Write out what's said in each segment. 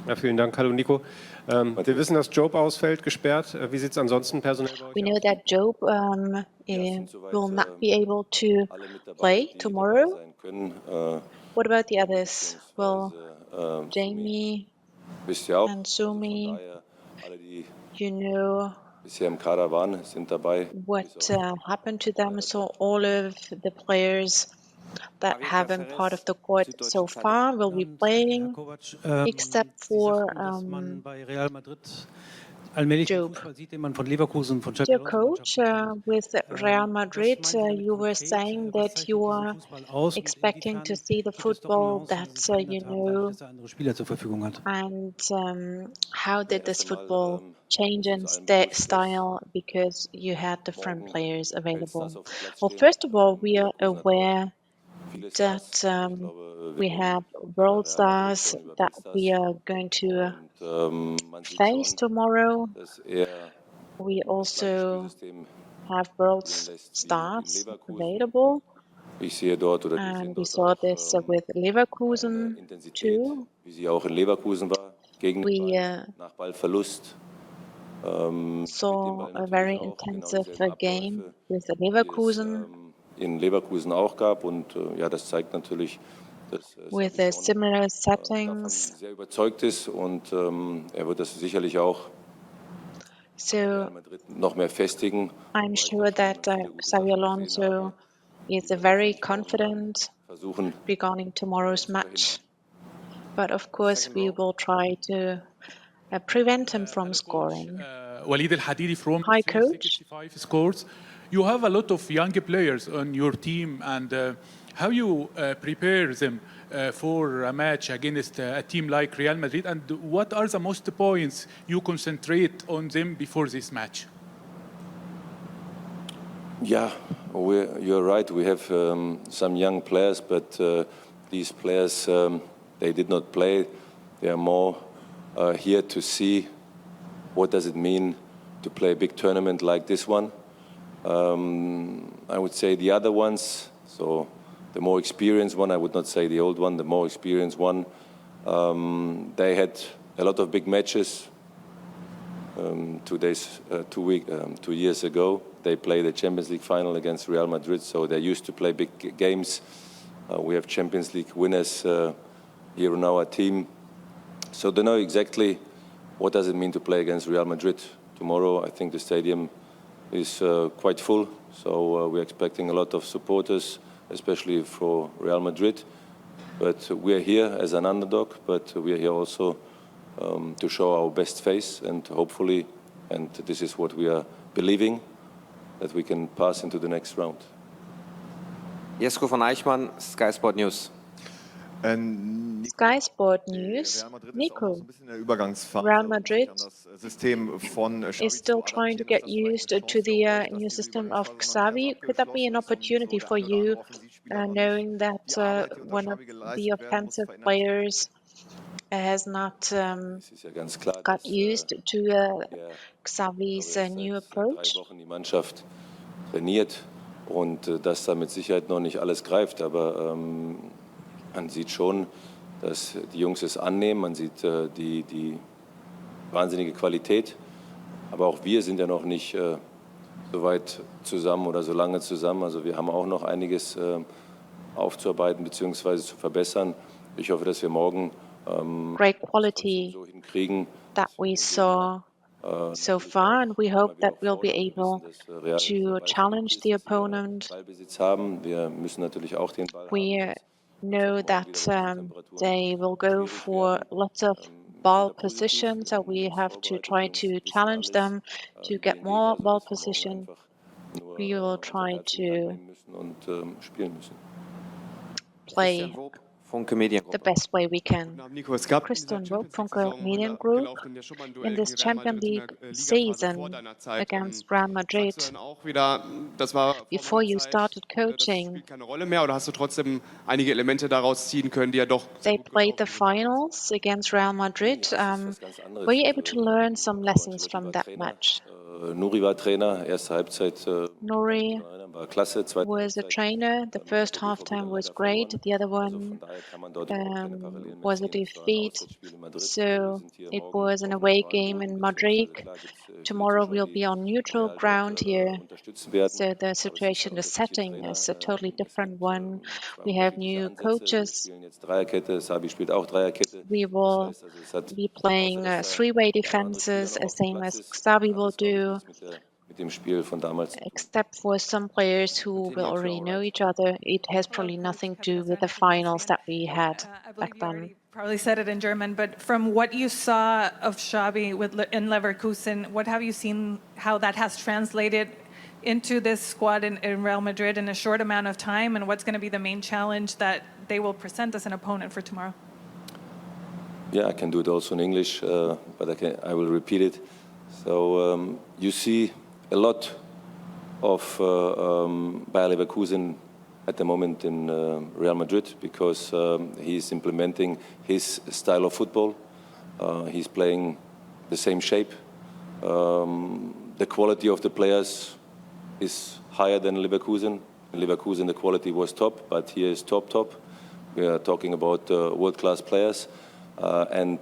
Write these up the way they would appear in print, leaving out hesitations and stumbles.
Ja, vielen Dank. Hallo Nico. Wir wissen, dass Job ausfällt, gesperrt. Wie sieht es ansonsten personell bei euch aus? We know that Job will not be able to play tomorrow. What about the others? Well, Jamie and Sumi, you know what happened to them. So all of the players that have been part of the squad so far will be playing, except for Job. Dear coach, with Real Madrid, you were saying that you are expecting to see the football that you know. And how did this football change in style because you had different players available? Well, first of all, we are aware that we have world stars that we are going to face tomorrow. We also have world stars available, and we saw this with Leverkusen too. We saw a very intensive game with Leverkusen. In Leverkusen auch gab und ja, das zeigt natürlich, dass with similar settings. sehr überzeugt ist und er wird das sicherlich auch noch mehr festigen. I'm sure that Xabi Alonso is very confident regarding tomorrow's match, but of course we will try to prevent him from scoring. Hi, coach. Scores. You have a lot of young players on your team, and how you prepare them for a match against a team like Real Madrid, and what are the most points you concentrate on them before this match? Yeah, you're right. We have some young players, but these players, they did not play. They are more here to see what does it mean to play a big tournament like this one. I would say the other ones, so the more experienced one, I would not say the old one, the more experienced one, they had a lot of big matches. 2 years ago, they played the Champions League final against Real Madrid, so they're used to play big games. We have Champions League winners here on our team. So they know exactly what does it mean to play against Real Madrid. Tomorrow, I think the stadium is quite full, so we're expecting a lot of supporters, especially for Real Madrid. But we're here as an underdog, but we're here also to show our best face, and hopefully, and this is what we are believing, that we can pass into the next round. Jesko von Eichmann, Sky Sport News. Sky Sport News. Nico, Real Madrid is still trying to get used to the new system of Xavi. Could that be an opportunity for you, knowing that one of the offensive players has not got used to Xavi's new approach? Die Mannschaft trainiert und dass da mit Sicherheit noch nicht alles greift, aber man sieht schon, dass die Jungs es annehmen, man sieht die wahnsinnige Qualität, aber auch wir sind ja noch nicht so weit zusammen oder so lange zusammen, also wir haben auch noch einiges aufzuarbeiten bzw. zu verbessern. Ich hoffe, dass wir morgen great quality that we saw so far, and we hope that we'll be able to challenge the opponent. We know that they will go for lots of ball position, so we have to try to challenge them to get more ball position. We will try to play the best way we can. Christian Vogt, Funke Median Group. In this Champions League season against Real Madrid, before you started coaching, they played the finals against Real Madrid. Were you able to learn some lessons from that match? Nuri war Trainer, erste Halbzeit. Nuri was a trainer. The first halftime was great. The other one was a defeat. So it was an away game in Madrid. Tomorrow we'll be on neutral ground here. So the situation, the setting is a totally different one. We have new coaches. We will be playing three-way defenses, same as Xabi will do, except for some players who will already know each other. It has probably nothing to do with the finals that we had back then. Probably said it in German, but from what you saw of Xabi in Leverkusen, what have you seen, how that has translated into this squad in Real Madrid in a short amount of time, and what's going to be the main challenge that they will present as an opponent for tomorrow? Yeah, I can do it also in English, but I will repeat it. So you see a lot of Bayer Leverkusen at the moment in Real Madrid because he's implementing his style of football. He's playing the same shape. The quality of the players is higher than Leverkusen. In Leverkusen, the quality was top, but here is top. We are talking about world-class players. And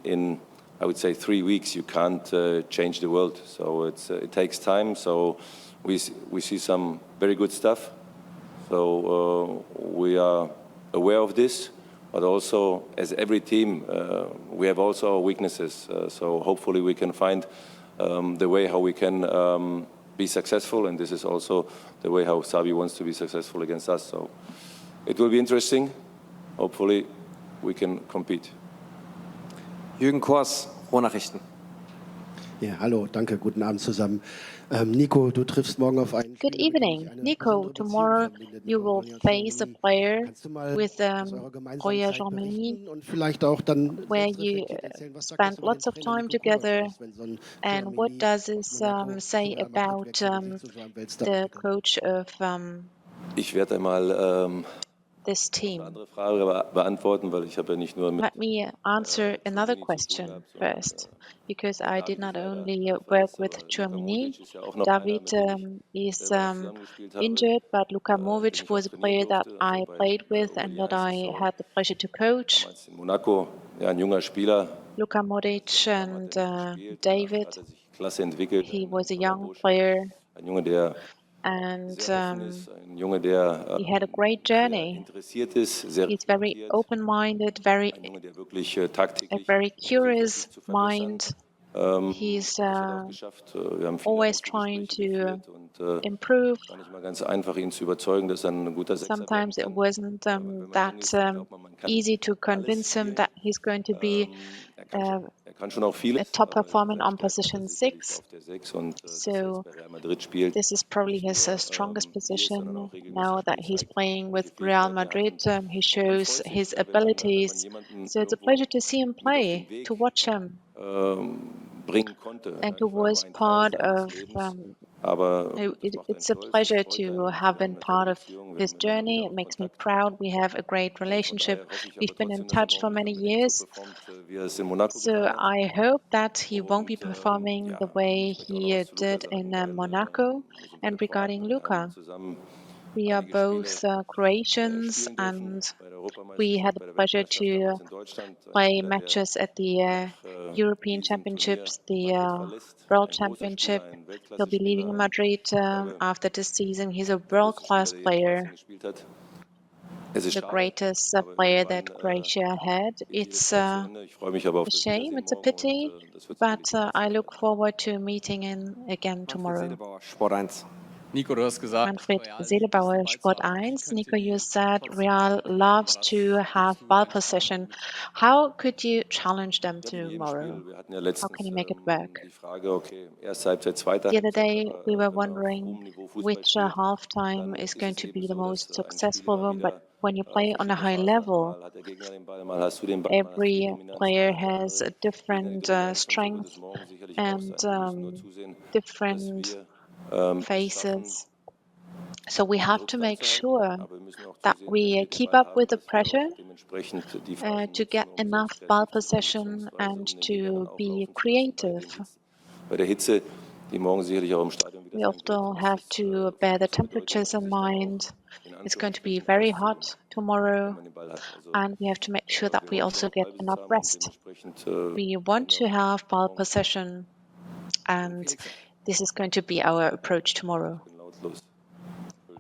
in, I would say, 3 weeks, you can't change the world. So it takes time. So we see some very good stuff. So we are aware of this, but also as every team, we have also our weaknesses. So hopefully we can find the way how we can be successful, and this is also the way how Xabi wants to be successful against us. So it will be interesting. Hopefully we can compete. Jürgen Kors, Ruhrnachrichten. Ja, hallo, danke, guten Abend zusammen. Nico, du triffst morgen auf einen. Good evening, Nico. Tomorrow you will face a player with Roya Germany, where you spent lots of time together. And what does this say about the coach of Ich werde einmal this team? andere Frage beantworten, weil ich habe ja nicht nur mit Let me answer another question first, because I did not only work with Germany. David is injured, but Luka Movic was a player that I played with and that I had the pleasure to coach. in Monaco, ja, ein junger Spieler, Luka Modric and David, hat sich klasse entwickelt. he was a young player Ein Junge, der and sehr offen ist, ein Junge, der he had a great journey. interessiert ist, sehr He's very open-minded, ein Junge, der wirklich a tagtäglich very curious zu verbessern. mind. He's Das hat er auch geschafft. Wir haben viele always gute trying Gespräche to geführt und improve. war nicht mal ganz einfach, ihn zu überzeugen, dass er ein guter Sechser Sometimes it werden wasn't that easy to convince him that he's going to be kann schon auch vieles, a top aber performer on Stärke position ist sicherlich 6. auf der 6 und dass er So jetzt bei Real Madrid spielt. this is probably his strongest position now that he's playing with Real Madrid. He shows his abilities. So it's a pleasure to see him play, to watch him, Bringen konnte. and who was part of. Aber It's a pleasure to have been part of his journey. It makes me proud. We have a great relationship. We've been in touch for many years. So I hope that he won't be performing the way he did in Monaco. And regarding Luka, we are both Croatians, and we had the pleasure to play matches at the European Championships, the World Championship. He'll be leaving Madrid after this season. He's a world-class player, the greatest player that Croatia had. It's a shame, it's a pity, but I look forward to meeting him again tomorrow. Sport 1. Nico, du hast gesagt, Manfred Seelebauer, Sport 1. Nico, you said Real loves to have ball possession. How could you challenge them tomorrow? How can you make it work? The other day, we were wondering which halftime is going to be the most successful one, but when you play on a high level, every player has a different strength and different faces. So we have to make sure that we keep up with the pressure to get enough ball possession and to be creative. die morgen sicherlich auch im Stadion wieder We also have to bear the temperatures in mind. It's going to be very hot tomorrow, and we have to make sure that we also get enough rest. We want to have ball possession, and this is going to be our approach tomorrow.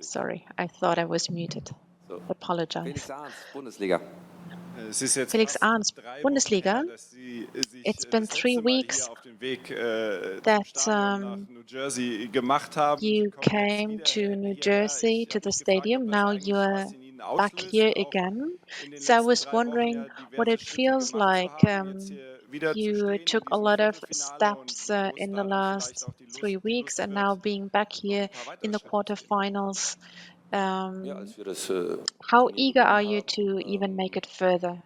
Sorry, I thought I was muted. Apologize. Felix Arns, Bundesliga. Felix Arns, Bundesliga. It's been 3 weeks that you came to New Jersey, to the stadium. Now you are back here again. So I was wondering what it feels like. You took a lot of steps in the last 3 weeks, and now being back here in the quarterfinals. How eager are you to even make it further?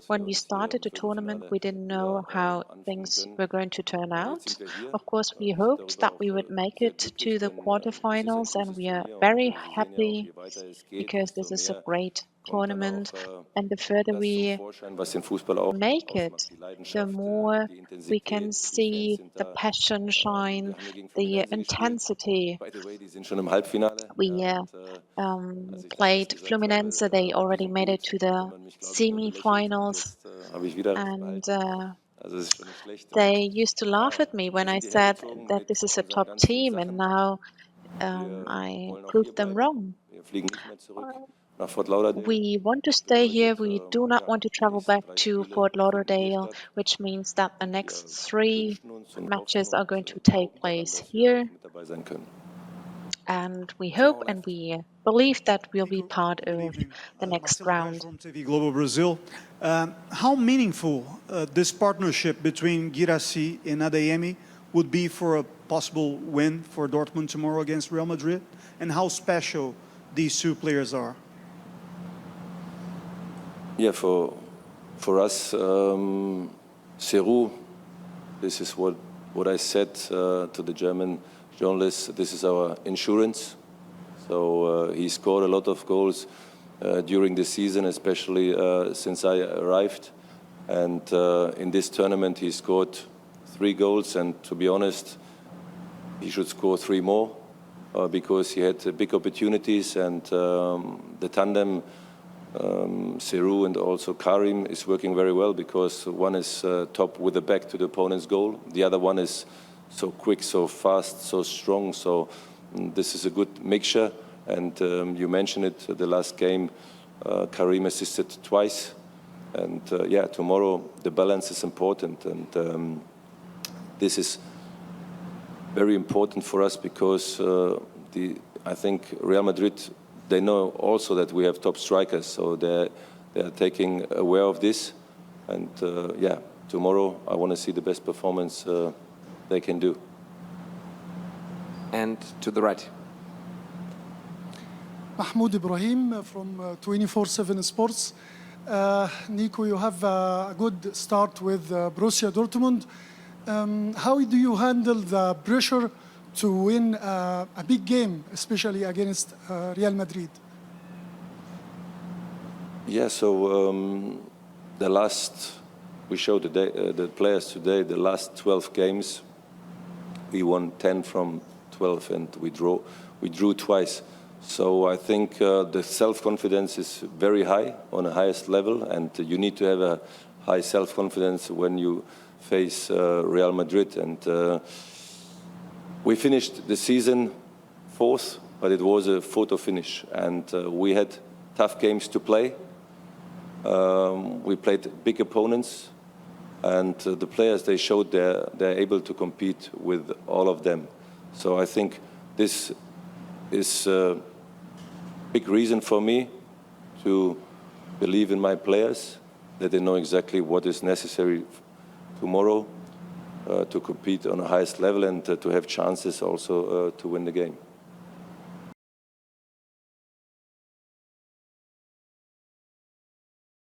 When we started the tournament, we didn't know how things were going to turn out. Of course, we hoped that we would make it to the quarterfinals, and we are very happy because this is a great tournament. And the further we make it, the more we can see the passion shine, the intensity. We played Fluminense. They already made it to the semi-finals, and they used to laugh at me when I said that this is a top team, and now I proved them wrong. We want to stay here. We do not want to travel back to Fort Lauderdale, which means that the next 3 matches are going to take place here. And we hope and we believe that we'll be part of the next round. From TV Global Brazil. How meaningful this partnership between Guirassy and Adeyemi would be for a possible win for Dortmund tomorrow against Real Madrid, and how special these 2 players are? Yeah, for us, Serou, this is what I said to the German journalists. This is our insurance. So he scored a lot of goals during the season, especially since I arrived. And in this tournament, he scored 3 goals. And to be honest, he should score 3 more because he had big opportunities. And the tandem, Serou and also Karim, is working very well because one is top with the back to the opponent's goal. The other one is so quick, so fast, so strong. So this is a good mixture. And you mentioned it, the last game, Karim assisted twice. And yeah, tomorrow the balance is important. And this is very important for us because I think Real Madrid, they know also that we have top strikers. So they're taking aware of this. And yeah, tomorrow I want to see the best performance they can do. And to the right. Mahmoud Ibrahim from 24/7 Sports. Niko, you have a good start with Borussia Dortmund. How do you handle the pressure to win a big game, especially against Real Madrid? Yeah, so we showed the players today, the last 12 games, we won 10 from 12 and we drew twice. So I think the self-confidence is very high, on the highest level, and you need to have a high self-confidence when you face Real Madrid. And we finished the season 4th, but it was a photo finish, and we had tough games to play. We played big opponents, and the players, they showed they're able to compete with all of them. So I think this is a big reason for me to believe in my players, that they know exactly what is necessary tomorrow to compete on the highest level and to have chances also to win the game.